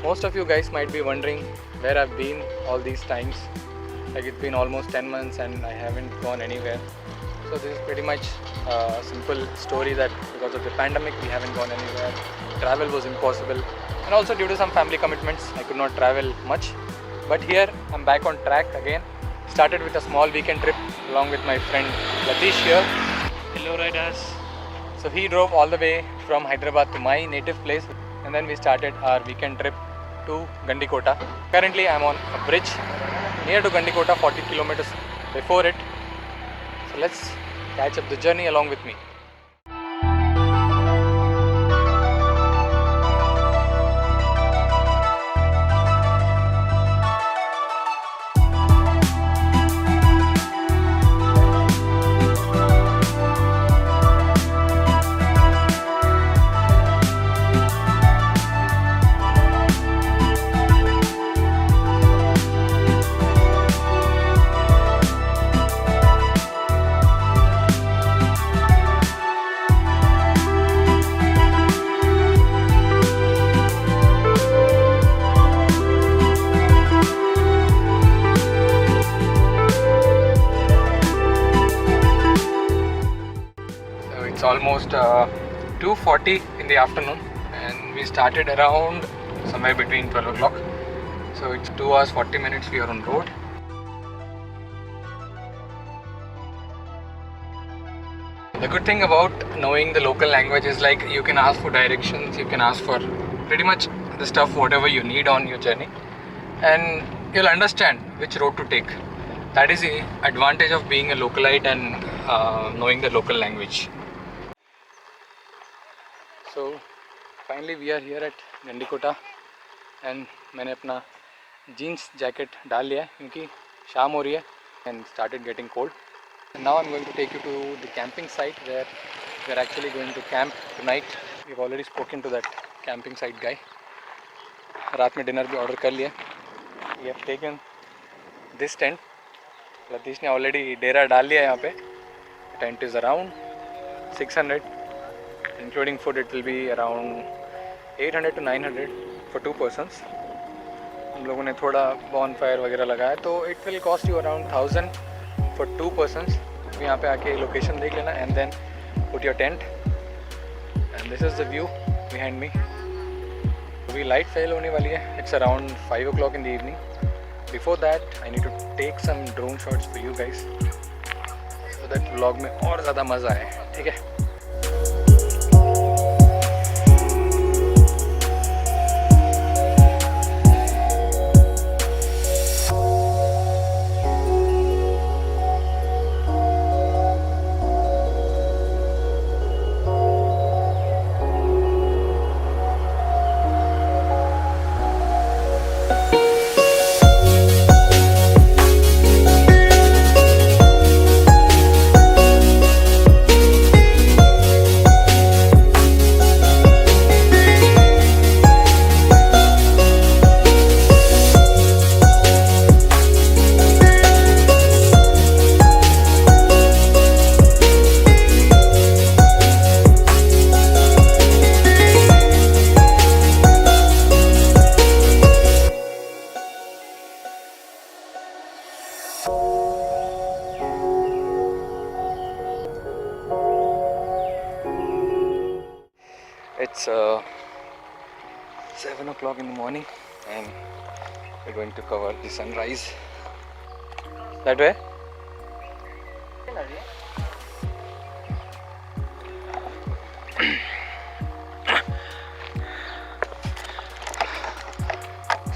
Most of you guys might be wondering where I've been all these times. Like it's been almost 10 months and I haven't gone anywhere. So this is pretty much a simple story that because of the pandemic we haven't gone anywhere. Travel was impossible, and also due to some family commitments I could not travel much. But here I'm back on track again. Started with a small weekend trip along with my friend Latish here. Hello riders. So he drove all the way from Hyderabad to my native place, and then we started our weekend trip to Gandikota. Currently I'm on a bridge near to Gandikota, 40 kilometers before it. So let's catch up the journey along with me. It's almost 2:40 in the afternoon and we started around somewhere between 12 o'clock. So it's 2 hours 40 minutes we are on road. The good thing about knowing the local language is like you can ask for directions, you can ask for pretty much the stuff whatever you need on your journey, and you'll understand which road to take. That is the advantage of being a localite and knowing the local language. So finally we are here at Gandikota and मैंने अपना jeans jacket डाल लिया है क्योंकि शाम हो रही है and started getting cold. And now I'm going to take you to the camping site where we're actually going to camp tonight. We've already spoken to that camping site guy. रात में dinner भी order कर लिया. We have taken this tent. Latish ने already डेरा डाल लिया यहाँ पे. The tent is around 600. Including food, it will be around 800 to 900 for 2 persons. हम लोगों ने थोड़ा bonfire वगैरह लगाया तो it will cost you around 1000 for 2 persons. यहाँ पे आके location देख लेना and then put your tent. And this is the view behind me. अभी light fail होने वाली है. It's around 5 o'clock in the evening. Before that, I need to take some drone shots for you guys so that vlog में और ज़्यादा मज़ा आए. ठीक है? It's 7 o'clock in the morning and we're going to cover the sunrise. That way?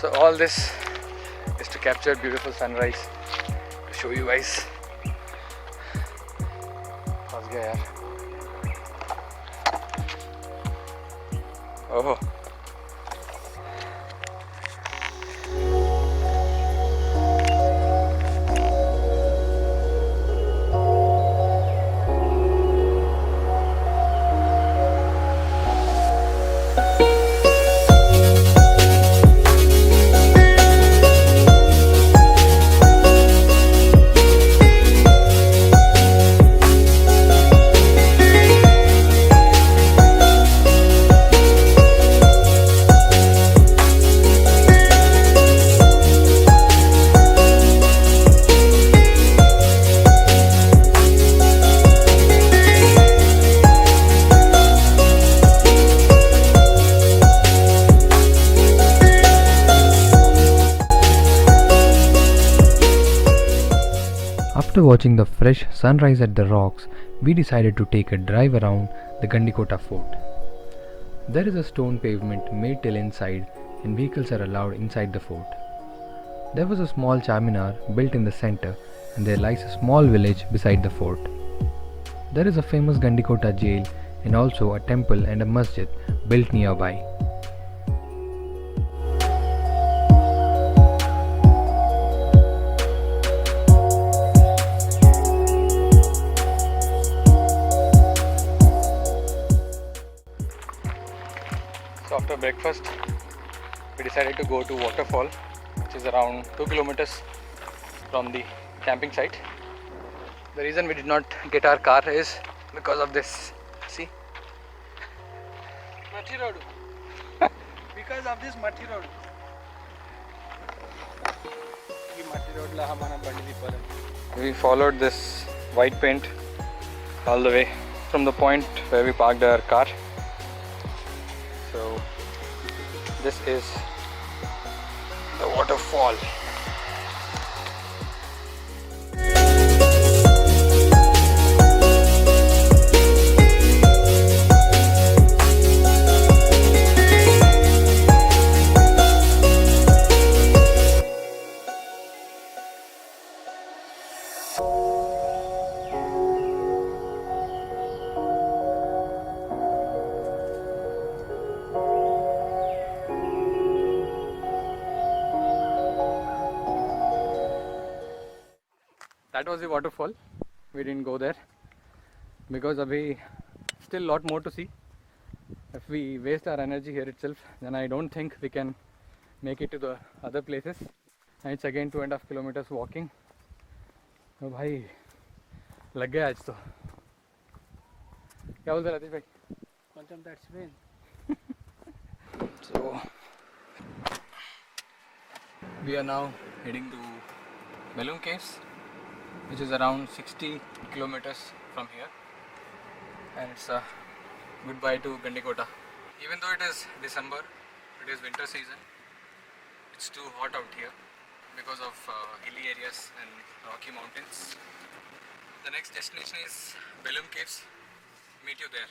So all this is to capture beautiful sunrise, to show you guys. फंस गया यार. Oh. After watching the fresh sunrise at the rocks, we decided to take a drive around the Gandikota fort. There is a stone pavement made till inside and vehicles are allowed inside the fort. There was a small charminar built in the center and there lies a small village beside the fort. There is a famous Gandikota jail and also a temple and a masjid built nearby. So after breakfast, we decided to go to Waterfall, which is around 2 kilometers from the camping site. The reason we did not get our car is because of this. See? Matti road. Because of this Matti road. This Matti road la hamara bandi di paran. We followed this white paint all the way from the point where we parked our car. So this is the waterfall. That was the waterfall. We didn't go there because abhi still lot more to see. If we waste our energy here itself, then I don't think we can make it to the other places. And it's again 2.5 kilometers walking. तो भाई लग गया आज तो. क्या बोलते राजेश भाई? Content that's rain. So we are now heading to Belum caves, which is around 60 kilometers from here, and it's a goodbye to Gandikota. Even though it is December, it is winter season, it's too hot out here because of hilly areas and rocky mountains. The next destination is Belum caves. Meet you there.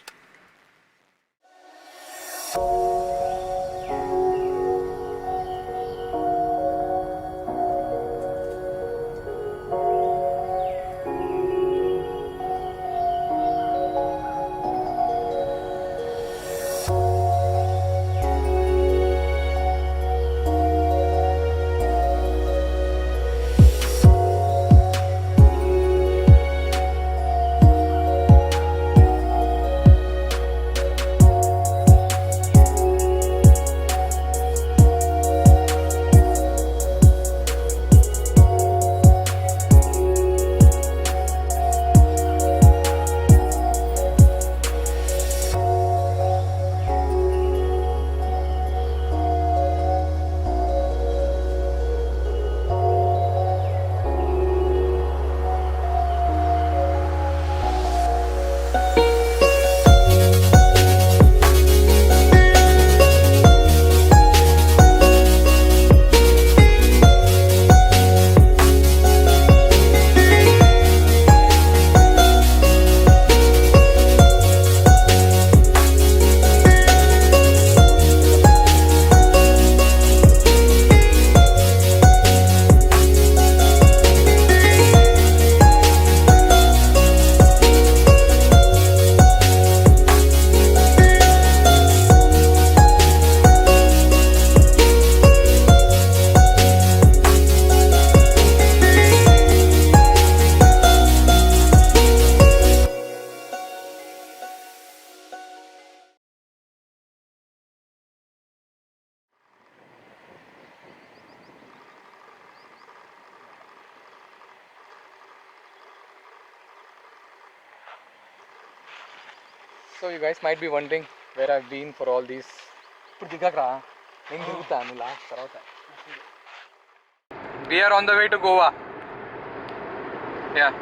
So you guys might be wondering where I've been for all these. We are on the way to Goa. Yeah.